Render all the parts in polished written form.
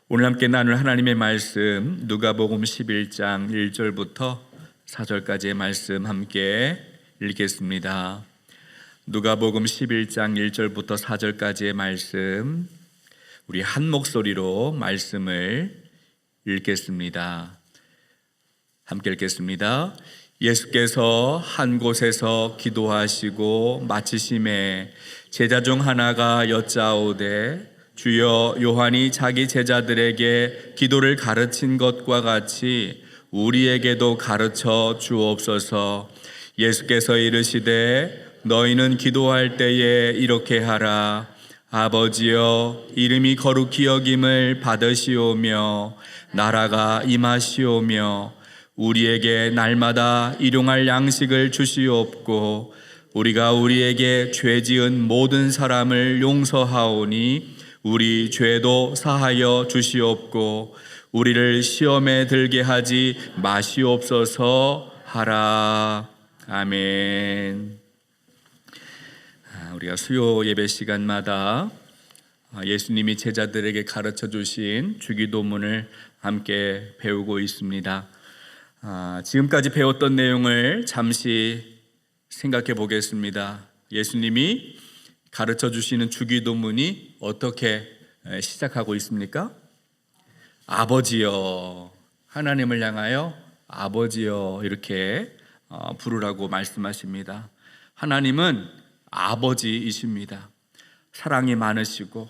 오늘 함께 나눌 하나님의 말씀 누가복음 11장 1절부터 4절까지의 말씀 함께 읽겠습니다. 누가복음 11장 1절부터 4절까지의 말씀 우리 한 목소리로 말씀을 읽겠습니다. 함께 읽겠습니다. 예수께서 한 곳에서 기도하시고 마치심에 제자 중 하나가 여짜오되 주여, 요한이 자기 제자들에게 기도를 가르친 것과 같이 우리에게도 가르쳐 주옵소서. 예수께서 이르시되 너희는 기도할 때에 이렇게 하라. 아버지여, 이름이 거룩히 여김을 받으시오며 나라가 임하시오며 우리에게 날마다 일용할 양식을 주시옵고 우리가 우리에게 죄 지은 모든 사람을 용서하오니 우리 죄도 사하여 주시옵고 우리를 시험에 들게 하지 마시옵소서 하라. 아멘. 우리가 수요 예배 시간마다 예수님이 제자들에게 가르쳐 주신 주기도문을 함께 배우고 있습니다. 지금까지 배웠던 내용을 잠시 생각해 보겠습니다. 예수님이 가르쳐 주시는 주기도문이 어떻게 시작하고 있습니까? 아버지여, 하나님을 향하여 아버지여 이렇게 부르라고 말씀하십니다. 하나님은 아버지이십니다. 사랑이 많으시고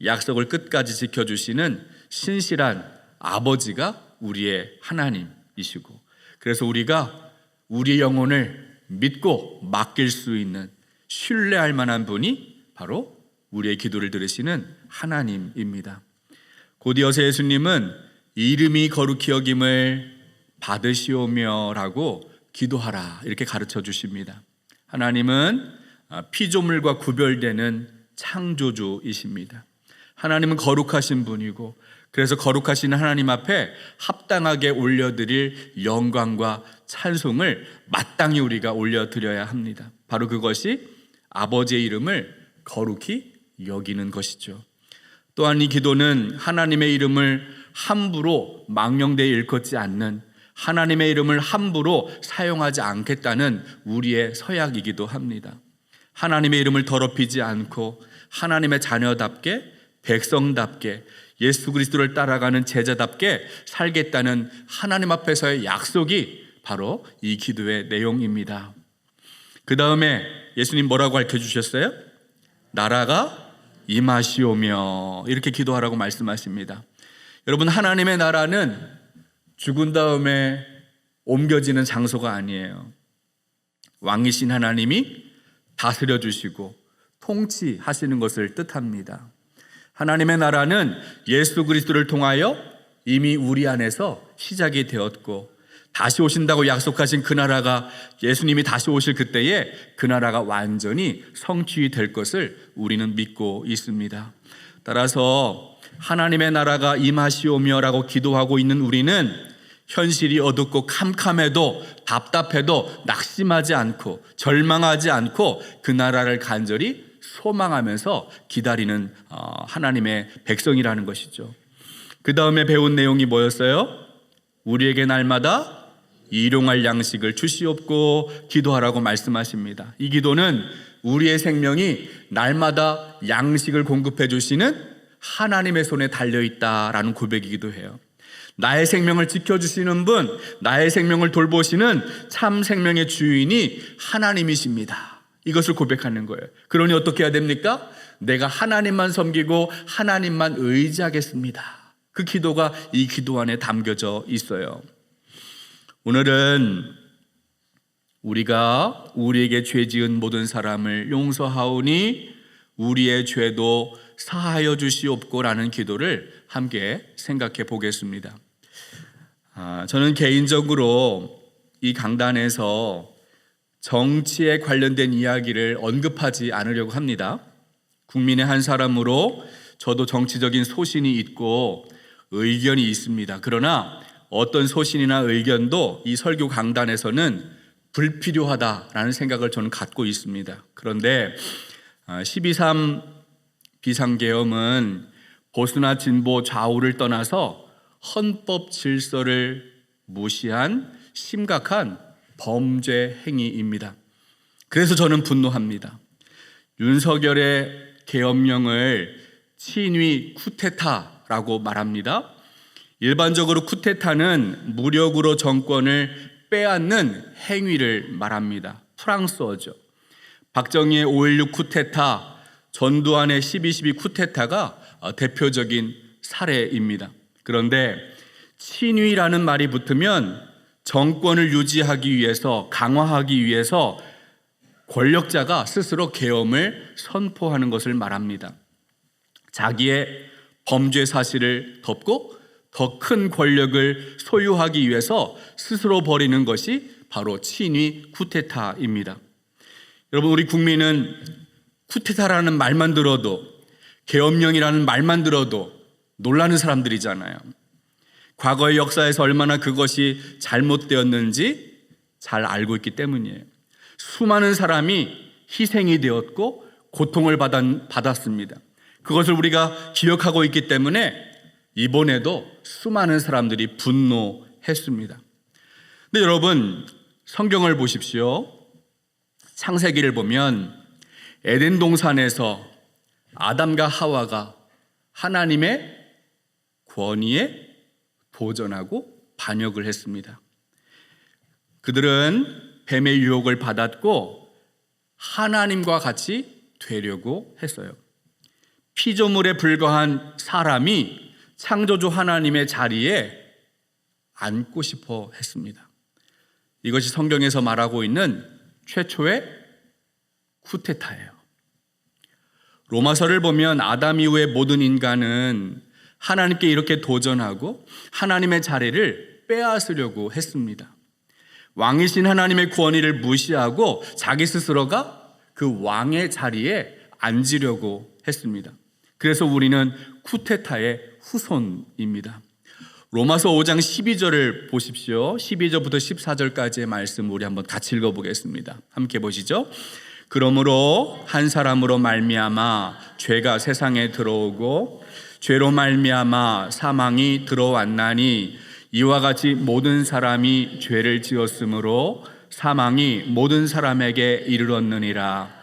약속을 끝까지 지켜주시는 신실한 아버지가 우리의 하나님이시고, 그래서 우리가 우리의 영혼을 믿고 맡길 수 있는, 신뢰할 만한 분이 바로 우리의 기도를 들으시는 하나님입니다. 곧 이어서 예수님은 이름이 거룩히 여김을 받으시오며 라고 기도하라 이렇게 가르쳐 주십니다. 하나님은 피조물과 구별되는 창조주이십니다. 하나님은 거룩하신 분이고, 그래서 거룩하신 하나님 앞에 합당하게 올려드릴 영광과 찬송을 마땅히 우리가 올려드려야 합니다. 바로 그것이 아버지의 이름을 거룩히 여기는 것이죠. 또한 이 기도는 하나님의 이름을 함부로 망령되이 일컫지 않는, 하나님의 이름을 함부로 사용하지 않겠다는 우리의 서약이기도 합니다. 하나님의 이름을 더럽히지 않고 하나님의 자녀답게, 백성답게, 예수 그리스도를 따라가는 제자답게 살겠다는 하나님 앞에서의 약속이 바로 이 기도의 내용입니다. 그 다음에 예수님 뭐라고 가르쳐주셨어요? 나라가 임하시오며 이렇게 기도하라고 말씀하십니다. 여러분, 하나님의 나라는 죽은 다음에 옮겨지는 장소가 아니에요. 왕이신 하나님이 다스려 주시고 통치하시는 것을 뜻합니다. 하나님의 나라는 예수 그리스도를 통하여 이미 우리 안에서 시작이 되었고, 다시 오신다고 약속하신 그 나라가, 예수님이 다시 오실 그때에 그 나라가 완전히 성취될 것을 우리는 믿고 있습니다. 따라서 하나님의 나라가 임하시오며 라고 기도하고 있는 우리는 현실이 어둡고 캄캄해도 답답해도 낙심하지 않고 절망하지 않고 그 나라를 간절히 소망하면서 기다리는 하나님의 백성이라는 것이죠. 그 다음에 배운 내용이 뭐였어요? 우리에게 날마다 일용할 양식을 주시옵고 기도하라고 말씀하십니다. 이 기도는 우리의 생명이 날마다 양식을 공급해 주시는 하나님의 손에 달려있다라는 고백이기도 해요. 나의 생명을 지켜주시는 분, 나의 생명을 돌보시는 참 생명의 주인이 하나님이십니다. 이것을 고백하는 거예요. 그러니 어떻게 해야 됩니까? 내가 하나님만 섬기고 하나님만 의지하겠습니다. 그 기도가 이 기도 안에 담겨져 있어요. 오늘은 우리가 우리에게 죄 지은 모든 사람을 용서하오니 우리의 죄도 사하여 주시옵고라는 기도를 함께 생각해 보겠습니다. 저는 개인적으로 이 강단에서 정치에 관련된 이야기를 언급하지 않으려고 합니다. 국민의 한 사람으로 저도 정치적인 소신이 있고 의견이 있습니다. 그러나 어떤 소신이나 의견도 이 설교 강단에서는 불필요하다라는 생각을 저는 갖고 있습니다. 그런데 12.3 비상계엄은 보수나 진보 좌우를 떠나서 헌법 질서를 무시한 심각한 범죄 행위입니다. 그래서 저는 분노합니다. 윤석열의 계엄령을 친위 쿠데타라고 말합니다. 일반적으로 쿠데타는 무력으로 정권을 빼앗는 행위를 말합니다. 프랑스어죠. 박정희의 5.16 쿠데타, 전두환의 12.12 쿠데타가 대표적인 사례입니다. 그런데 친위라는 말이 붙으면 정권을 유지하기 위해서, 강화하기 위해서 권력자가 스스로 계엄을 선포하는 것을 말합니다. 자기의 범죄 사실을 덮고 더 큰 권력을 소유하기 위해서 스스로 벌이는 것이 바로 친위 쿠데타입니다. 여러분, 우리 국민은 쿠데타라는 말만 들어도, 계엄령이라는 말만 들어도 놀라는 사람들이잖아요. 과거의 역사에서 얼마나 그것이 잘못되었는지 잘 알고 있기 때문이에요. 수많은 사람이 희생이 되었고 고통을 받았습니다. 그것을 우리가 기억하고 있기 때문에 이번에도 수많은 사람들이 분노했습니다. 근데 여러분, 성경을 보십시오. 창세기를 보면 에덴 동산에서 아담과 하와가 하나님의 권위에 도전하고 반역을 했습니다. 그들은 뱀의 유혹을 받았고 하나님과 같이 되려고 했어요. 피조물에 불과한 사람이 창조주 하나님의 자리에 앉고 싶어 했습니다. 이것이 성경에서 말하고 있는 최초의 쿠데타예요. 로마서를 보면 아담 이후의 모든 인간은 하나님께 이렇게 도전하고 하나님의 자리를 빼앗으려고 했습니다. 왕이신 하나님의 권위를 무시하고 자기 스스로가 그 왕의 자리에 앉으려고 했습니다. 그래서 우리는 쿠데타의 후손입니다. 로마서 5장 12절을 보십시오. 12절부터 14절까지의 말씀 우리 한번 같이 읽어보겠습니다. 함께 보시죠. 그러므로 한 사람으로 말미암아 죄가 세상에 들어오고 죄로 말미암아 사망이 들어왔나니 이와 같이 모든 사람이 죄를 지었으므로 사망이 모든 사람에게 이르렀느니라.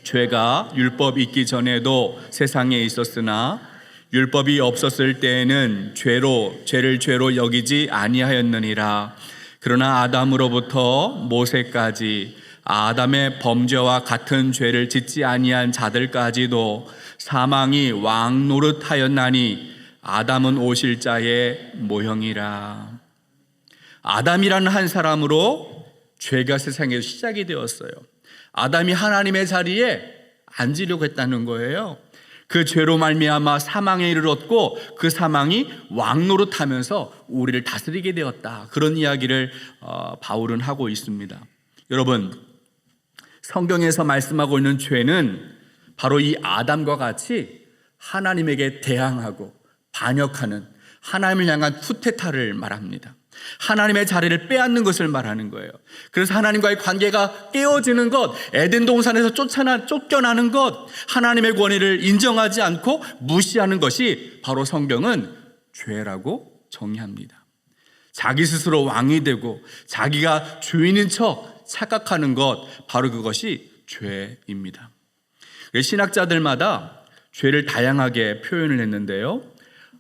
죄가 율법 있기 전에도 세상에 있었으나 율법이 없었을 때에는 죄를 죄로 여기지 아니하였느니라. 그러나 아담으로부터 모세까지 아담의 범죄와 같은 죄를 짓지 아니한 자들까지도 사망이 왕노릇하였나니 아담은 오실 자의 모형이라. 아담이라는 한 사람으로 죄가 세상에서 시작이 되었어요. 아담이 하나님의 자리에 앉으려고 했다는 거예요. 그 죄로 말미암아 사망에 이르렀고 그 사망이 왕노릇하면서 우리를 다스리게 되었다. 그런 이야기를 바울은 하고 있습니다. 여러분, 성경에서 말씀하고 있는 죄는 바로 이 아담과 같이 하나님에게 대항하고 반역하는 하나님을 향한 쿠데타를 말합니다. 하나님의 자리를 빼앗는 것을 말하는 거예요. 그래서 하나님과의 관계가 깨어지는 것, 에덴 동산에서 쫓겨나는 것, 하나님의 권위를 인정하지 않고 무시하는 것이 바로 성경은 죄라고 정의합니다. 자기 스스로 왕이 되고 자기가 주인인 척 착각하는 것, 바로 그것이 죄입니다. 신학자들마다 죄를 다양하게 표현을 했는데요,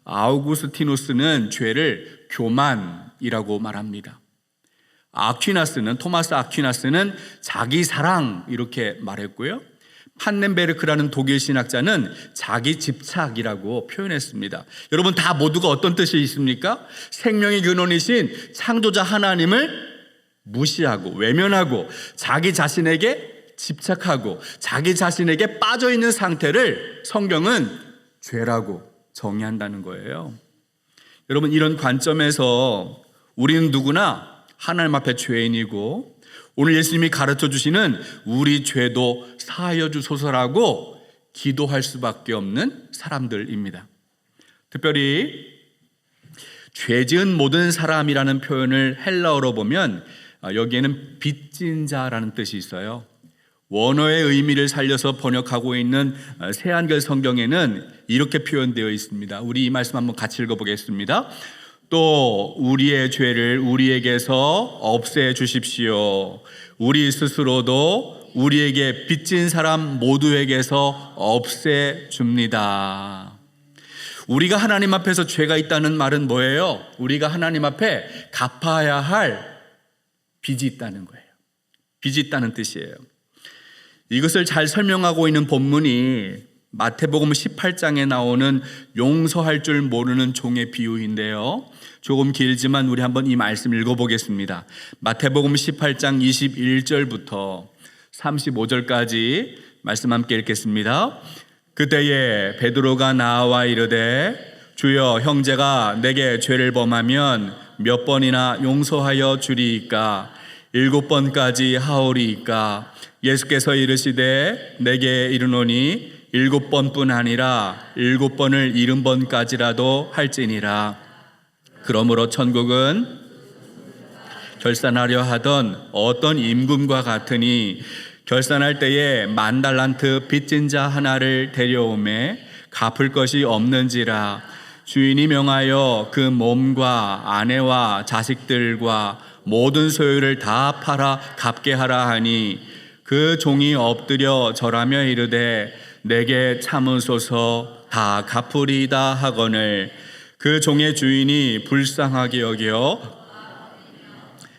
아우구스티누스는 죄를 교만이라고 말합니다. 토마스 아퀴나스는 자기 사랑 이렇게 말했고요, 판넨베르크라는 독일 신학자는 자기 집착이라고 표현했습니다. 여러분, 다 모두가 어떤 뜻이 있습니까? 생명의 근원이신 창조자 하나님을 무시하고 외면하고 자기 자신에게 집착하고 자기 자신에게 빠져있는 상태를 성경은 죄라고 정의한다는 거예요. 여러분, 이런 관점에서 우리는 누구나 하나님 앞에 죄인이고 오늘 예수님이 가르쳐 주시는 우리 죄도 사하여 주소서라고 기도할 수밖에 없는 사람들입니다. 특별히 죄 지은 모든 사람이라는 표현을 헬라어로 보면 여기에는 빚진 자라는 뜻이 있어요. 원어의 의미를 살려서 번역하고 있는 새한글 성경에는 이렇게 표현되어 있습니다. 우리 이 말씀 한번 같이 읽어보겠습니다. 또 우리의 죄를 우리에게서 없애 주십시오. 우리 스스로도 우리에게 빚진 사람 모두에게서 없애 줍니다. 우리가 하나님 앞에서 죄가 있다는 말은 뭐예요? 우리가 하나님 앞에 갚아야 할 빚이 있다는 거예요. 빚이 있다는 뜻이에요. 이것을 잘 설명하고 있는 본문이 마태복음 18장에 나오는 용서할 줄 모르는 종의 비유인데요. 조금 길지만 우리 한번 이 말씀 읽어보겠습니다. 마태복음 18장 21절부터 35절까지 말씀 함께 읽겠습니다. 그때에 베드로가 나와 이르되 주여, 형제가 내게 죄를 범하면 몇 번이나 용서하여 주리이까? 7번까지 하오리이까? 예수께서 이르시되 내게 이르노니 7번뿐 아니라 7번을 70번까지라도 할지니라. 그러므로 천국은 결산하려 하던 어떤 임금과 같으니 결산할 때에 10,000달란트 빚진 자 하나를 데려오매 갚을 것이 없는지라. 주인이 명하여 그 몸과 아내와 자식들과 모든 소유를 다 팔아 갚게 하라 하니 그 종이 엎드려 절하며 이르되 내게 참으소서, 다 갚으리이다 하거늘 그 종의 주인이 불쌍하게 여겨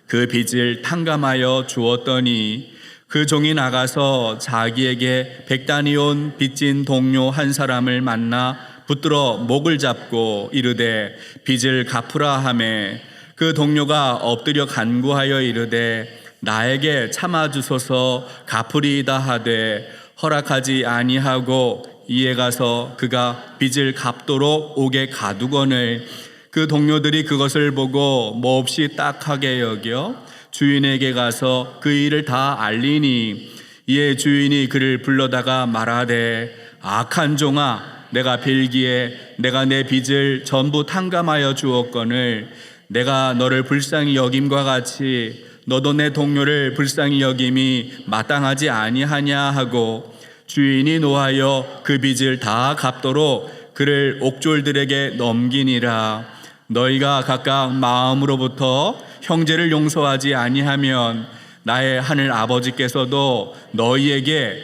그 빚을 탕감하여 주었더니 그 종이 나가서 자기에게 100다니온 빚진 동료 한 사람을 만나 붙들어 목을 잡고 이르되 빚을 갚으라 하매 그 동료가 엎드려 간구하여 이르되 나에게 참아주소서, 갚으리이다 하되 허락하지 아니하고 이에 가서 그가 빚을 갚도록 옥에 가두거늘 그 동료들이 그것을 보고 몹시 딱하게 여겨 주인에게 가서 그 일을 다 알리니 이에 주인이 그를 불러다가 말하되 악한 종아, 내가 빌기에 내가 내 빚을 전부 탕감하여 주었거늘 내가 너를 불쌍히 여김과 같이 너도 내 동료를 불쌍히 여김이 마땅하지 아니하냐 하고 주인이 노하여 그 빚을 다 갚도록 그를 옥졸들에게 넘기니라. 너희가 각각 마음으로부터 형제를 용서하지 아니하면 나의 하늘 아버지께서도 너희에게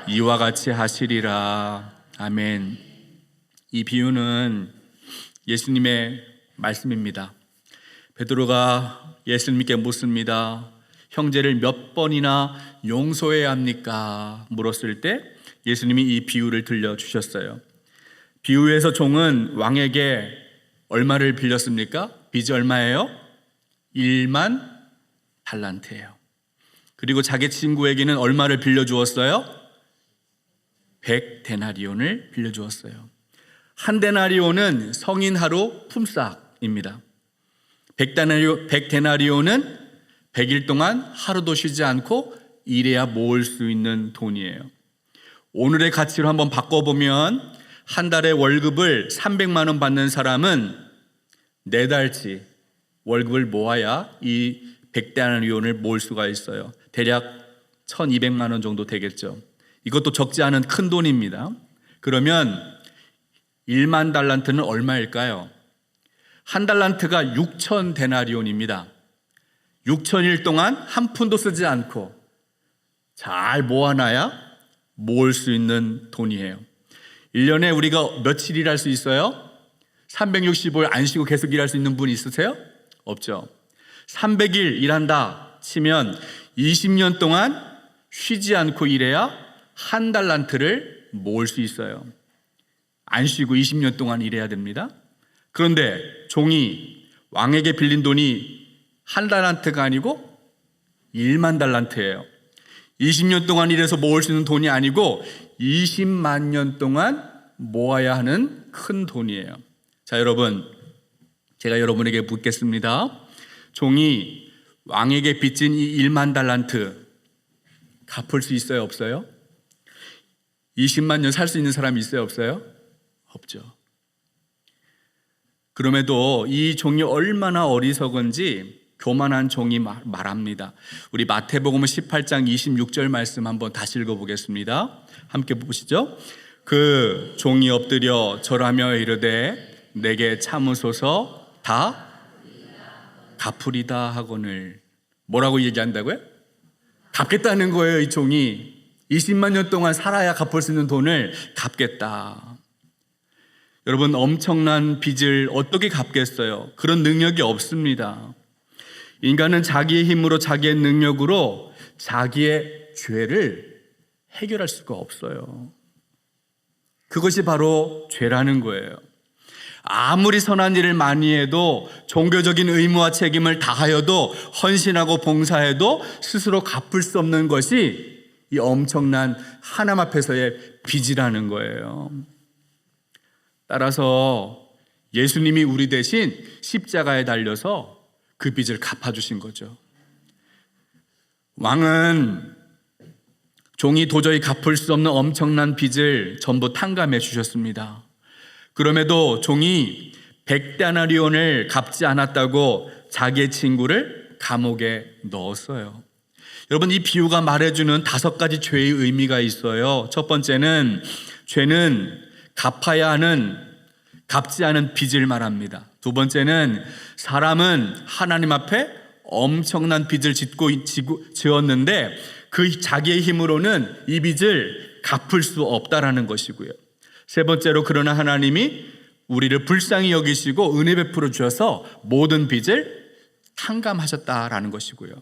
이와 같이 하시리라. 아멘. 이 비유는 예수님의 말씀입니다. 베드로가 예수님께 묻습니다. 형제를 몇 번이나 용서해야 합니까? 물었을 때 예수님이 이 비유를 들려주셨어요. 비유에서 종은 왕에게 얼마를 빌렸습니까? 빚이 얼마예요? 1만 달란트예요. 그리고 자기 친구에게는 얼마를 빌려주었어요? 100데나리온을 빌려주었어요. 한 데나리온은 성인 하루 품삯입니다. 100데나리온은 100일 동안 하루도 쉬지 않고 일해야 모을 수 있는 돈이에요. 오늘의 가치로 한번 바꿔보면 한 달에 월급을 300만 원 받는 사람은 4달치 월급을 모아야 이 100데나리온을 모을 수가 있어요. 대략 1200만 원 정도 되겠죠. 이것도 적지 않은 큰 돈입니다. 그러면 1만 달란트는 얼마일까요? 한 달란트가 6,000데나리온입니다. 6,000일 동안 한 푼도 쓰지 않고 잘 모아놔야 모을 수 있는 돈이에요. 1년에 우리가 며칠 일할 수 있어요? 365일 안 쉬고 계속 일할 수 있는 분 있으세요? 없죠. 300일 일한다 치면 20년 동안 쉬지 않고 일해야 한 달란트를 모을 수 있어요. 안 쉬고 20년 동안 일해야 됩니다. 그런데 종이 왕에게 빌린 돈이 한 달란트가 아니고 1만 달란트예요. 20년 동안 일해서 모을 수 있는 돈이 아니고 20만 년 동안 모아야 하는 큰 돈이에요. 자, 여러분, 제가 여러분에게 묻겠습니다. 종이 왕에게 빚진 이 1만 달란트 갚을 수 있어요, 없어요? 20만 년 살 수 있는 사람이 있어요, 없어요? 없죠. 그럼에도 이 종이 얼마나 어리석은지 교만한 종이 말합니다. 우리 마태복음 18장 26절 말씀 한번 다시 읽어보겠습니다. 함께 보시죠. 그 종이 엎드려 절하며 이르되 내게 참으소서 다 갚으리다 하거늘. 뭐라고 얘기한다고요? 갚겠다는 거예요. 이 종이 20만 년 동안 살아야 갚을 수 있는 돈을 갚겠다. 여러분, 엄청난 빚을 어떻게 갚겠어요? 그런 능력이 없습니다. 인간은 자기의 힘으로, 자기의 능력으로 자기의 죄를 해결할 수가 없어요. 그것이 바로 죄라는 거예요. 아무리 선한 일을 많이 해도, 종교적인 의무와 책임을 다하여도, 헌신하고 봉사해도 스스로 갚을 수 없는 것이 이 엄청난 하나님 앞에서의 빚이라는 거예요. 따라서 예수님이 우리 대신 십자가에 달려서 그 빚을 갚아주신 거죠. 왕은 종이 도저히 갚을 수 없는 엄청난 빚을 전부 탕감해 주셨습니다. 그럼에도 종이 100데나리온을 갚지 않았다고 자기의 친구를 감옥에 넣었어요. 여러분, 이 비유가 말해주는 5가지 죄의 의미가 있어요. 첫 번째는, 죄는 갚아야 하는, 갚지 않은 빚을 말합니다. 두 번째는, 사람은 하나님 앞에 엄청난 빚을 지었는데 그 자기의 힘으로는 이 빚을 갚을 수 없다라는 것이고요. 세 번째로, 그러나 하나님이 우리를 불쌍히 여기시고 은혜 베풀어 주셔서 모든 빚을 탕감하셨다라는 것이고요.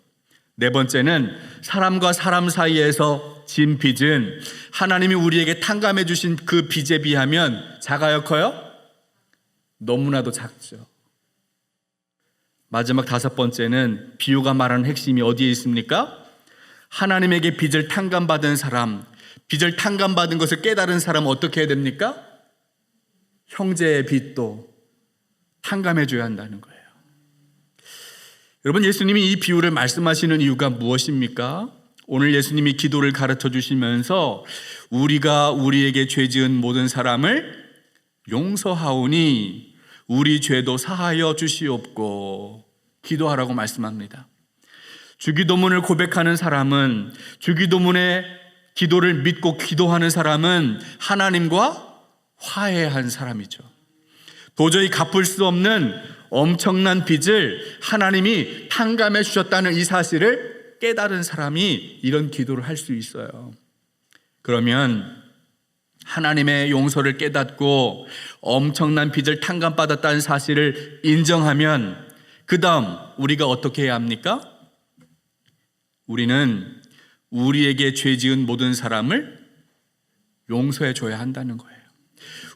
네 번째는, 사람과 사람 사이에서 진 빚은 하나님이 우리에게 탕감해 주신 그 빚에 비하면 작아요, 커요? 너무나도 작죠. 마지막 5번째는, 비유가 말하는 핵심이 어디에 있습니까? 하나님에게 빚을 탕감받은 사람, 빚을 탕감받은 것을 깨달은 사람은 어떻게 해야 됩니까? 형제의 빚도 탕감해 줘야 한다는 거예요. 여러분, 예수님이 이 비유를 말씀하시는 이유가 무엇입니까? 오늘 예수님이 기도를 가르쳐 주시면서 우리가 우리에게 죄 지은 모든 사람을 용서하오니 우리 죄도 사하여 주시옵고 기도하라고 말씀합니다. 주기도문을 고백하는 사람은, 주기도문의 기도를 믿고 기도하는 사람은 하나님과 화해한 사람이죠. 도저히 갚을 수 없는 엄청난 빚을 하나님이 탕감해 주셨다는 이 사실을 깨달은 사람이 이런 기도를 할 수 있어요. 그러면 하나님의 용서를 깨닫고 엄청난 빚을 탕감받았다는 사실을 인정하면 그 다음 우리가 어떻게 해야 합니까? 우리는 우리에게 죄 지은 모든 사람을 용서해 줘야 한다는 거예요.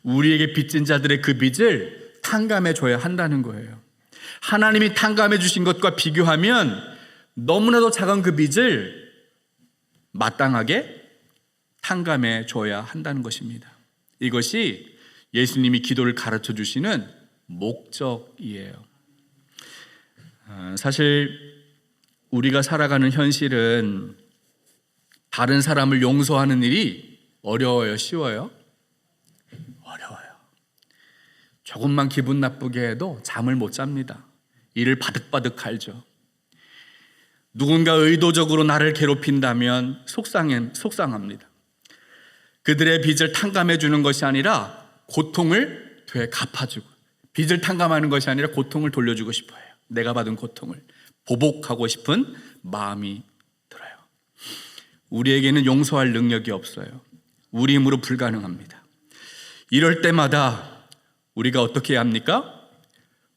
우리에게 빚진 자들의 그 빚을 탕감해 줘야 한다는 거예요. 하나님이 탕감해 주신 것과 비교하면 너무나도 작은 그 빚을 마땅하게 탕감해 줘야 한다는 것입니다. 이것이 예수님이 기도를 가르쳐 주시는 목적이에요. 사실 우리가 살아가는 현실은 다른 사람을 용서하는 일이 어려워요, 쉬워요? 어려워요. 조금만 기분 나쁘게 해도 잠을 못 잡니다. 이를 바득바득 갈죠. 누군가 의도적으로 나를 괴롭힌다면 속상합니다. 그들의 빚을 탕감해 주는 것이 아니라 고통을 되갚아주고, 빚을 탕감하는 것이 아니라 고통을 돌려주고 싶어요. 내가 받은 고통을 보복하고 싶은 마음이 들어요. 우리에게는 용서할 능력이 없어요. 우리 힘으로 불가능합니다. 이럴 때마다 우리가 어떻게 해야 합니까?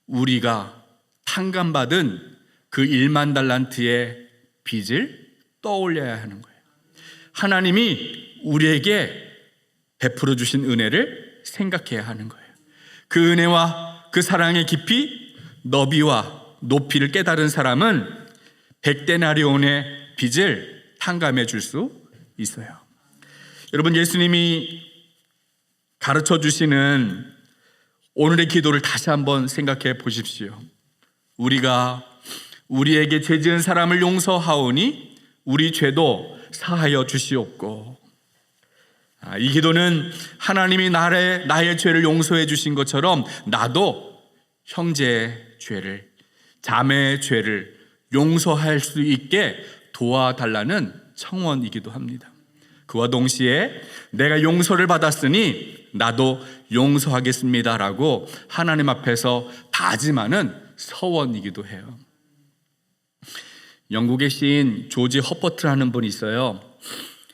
우리가 탕감받은 그 1만 달란트의 빚을 떠올려야 하는 거예요. 하나님이 우리에게 베풀어 주신 은혜를 생각해야 하는 거예요. 그 은혜와 그 사랑의 깊이, 너비와 높이를 깨달은 사람은 100데나리온의 빚을 탕감해 줄 수 있어요. 여러분, 예수님이 가르쳐 주시는 오늘의 기도를 다시 한번 생각해 보십시오. 우리가 우리에게 죄 지은 사람을 용서하오니 우리 죄도 사하여 주시옵고. 이 기도는 하나님이 나의 죄를 용서해 주신 것처럼 나도 형제의 죄를, 자매의 죄를 용서할 수 있게 도와달라는 청원이기도 합니다. 그와 동시에 내가 용서를 받았으니 나도 용서하겠습니다라고 하나님 앞에서 다짐하는 서원이기도 해요. 영국의 시인 조지 허버트라는 분이 있어요.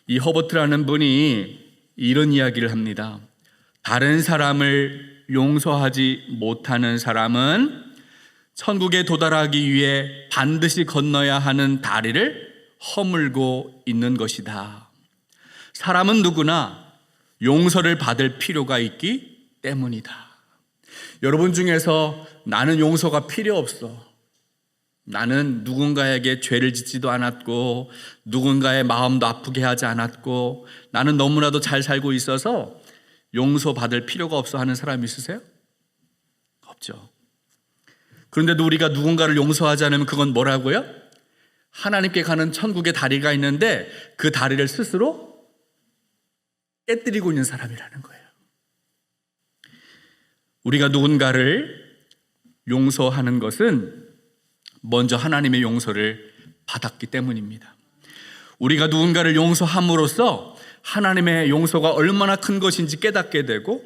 이 허버트라는 분이 이런 이야기를 합니다. 다른 사람을 용서하지 못하는 사람은 천국에 도달하기 위해 반드시 건너야 하는 다리를 허물고 있는 것이다. 사람은 누구나 용서를 받을 필요가 있기 때문이다. 여러분 중에서 나는 용서가 필요 없어, 나는 누군가에게 죄를 짓지도 않았고 누군가의 마음도 아프게 하지 않았고 나는 너무나도 잘 살고 있어서 용서받을 필요가 없어 하는 사람 있으세요? 없죠. 그런데도 우리가 누군가를 용서하지 않으면 그건 뭐라고요? 하나님께 가는 천국의 다리가 있는데 그 다리를 스스로 깨뜨리고 있는 사람이라는 거예요. 우리가 누군가를 용서하는 것은 먼저 하나님의 용서를 받았기 때문입니다. 우리가 누군가를 용서함으로써 하나님의 용서가 얼마나 큰 것인지 깨닫게 되고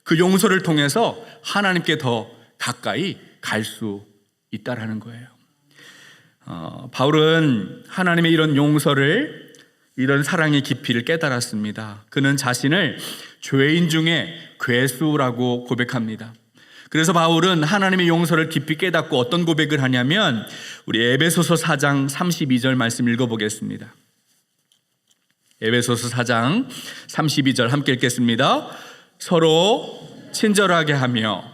그 용서를 통해서 하나님께 더 가까이 갈 수 있다라는 거예요. 바울은 하나님의 이런 용서를, 이런 사랑의 깊이를 깨달았습니다. 그는 자신을 죄인 중에 괴수라고 고백합니다. 그래서 바울은 하나님의 용서를 깊이 깨닫고 어떤 고백을 하냐면 우리 에베소서 4장 32절 말씀 읽어보겠습니다. 에베소서 4장 32절 함께 읽겠습니다. 서로 친절하게 하며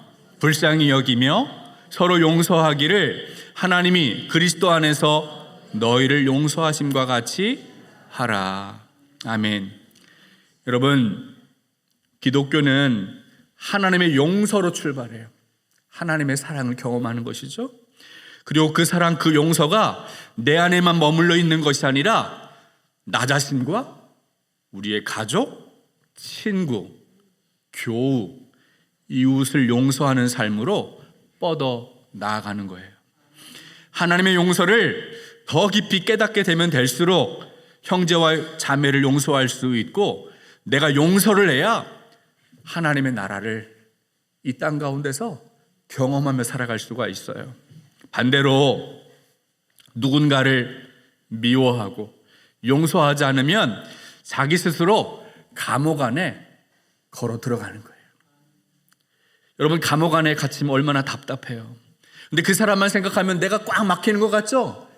불쌍히 여기며 서로 용서하기를 하나님이 그리스도 안에서 너희를 용서하심과 같이 하라. 아멘. 여러분, 기독교는 하나님의 용서로 출발해요. 하나님의 사랑을 경험하는 것이죠. 그리고 그 사랑, 그 용서가 내 안에만 머물러 있는 것이 아니라 나 자신과 우리의 가족, 친구, 교우, 이웃을 용서하는 삶으로 뻗어 나아가는 거예요. 하나님의 용서를 더 깊이 깨닫게 되면 될수록 형제와 자매를 용서할 수 있고 내가 용서를 해야 하나님의 나라를 이 땅 가운데서 경험하며 살아갈 수가 있어요. 반대로 누군가를 미워하고 용서하지 않으면 자기 스스로 감옥 안에 걸어 들어가는 거예요. 여러분, 감옥 안에 갇히면 얼마나 답답해요. 근데 그 사람만 생각하면 내가 꽉 막히는 것 같죠?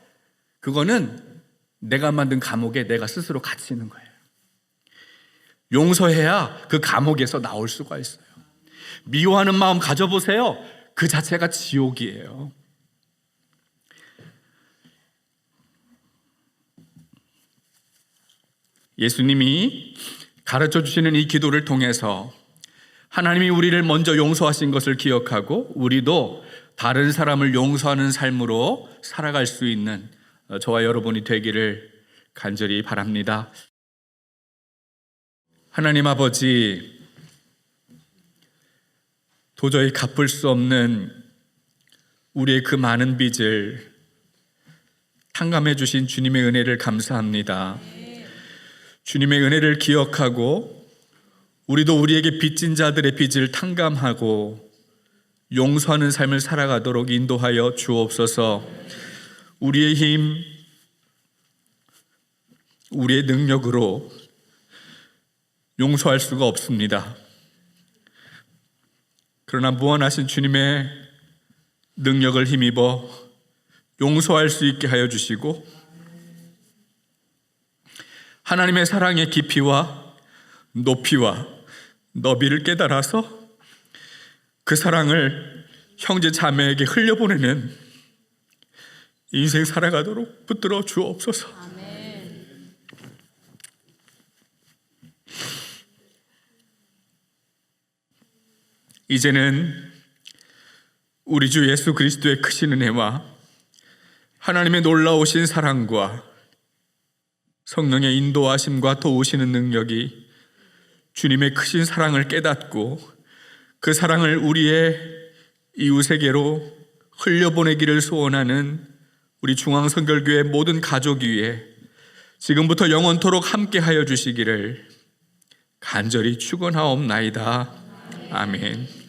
그거는 내가 만든 감옥에 내가 스스로 갇히는 거예요. 용서해야 그 감옥에서 나올 수가 있어요. 미워하는 마음 가져보세요. 그 자체가 지옥이에요. 예수님이 가르쳐 주시는 이 기도를 통해서 하나님이 우리를 먼저 용서하신 것을 기억하고 우리도 다른 사람을 용서하는 삶으로 살아갈 수 있는 저와 여러분이 되기를 간절히 바랍니다. 하나님 아버지, 도저히 갚을 수 없는 우리의 그 많은 빚을 탕감해 주신 주님의 은혜를 감사합니다. 주님의 은혜를 기억하고 우리도 우리에게 빚진 자들의 빚을 탕감하고 용서하는 삶을 살아가도록 인도하여 주옵소서. 우리의 힘, 우리의 능력으로 용서할 수가 없습니다. 그러나 무한하신 주님의 능력을 힘입어 용서할 수 있게 하여 주시고 하나님의 사랑의 깊이와 높이와 너비를 깨달아서 그 사랑을 형제 자매에게 흘려보내는 인생 살아가도록 붙들어 주옵소서. 아멘. 이제는 우리 주 예수 그리스도의 크신 은혜와 하나님의 놀라우신 사랑과 성령의 인도하심과 도우시는 능력이 주님의 크신 사랑을 깨닫고 그 사랑을 우리의 이웃에게로 흘려보내기를 소원하는 우리 중앙선결교회 모든 가족 위에 지금부터 영원토록 함께하여 주시기를 간절히 축원하옵나이다. 아멘.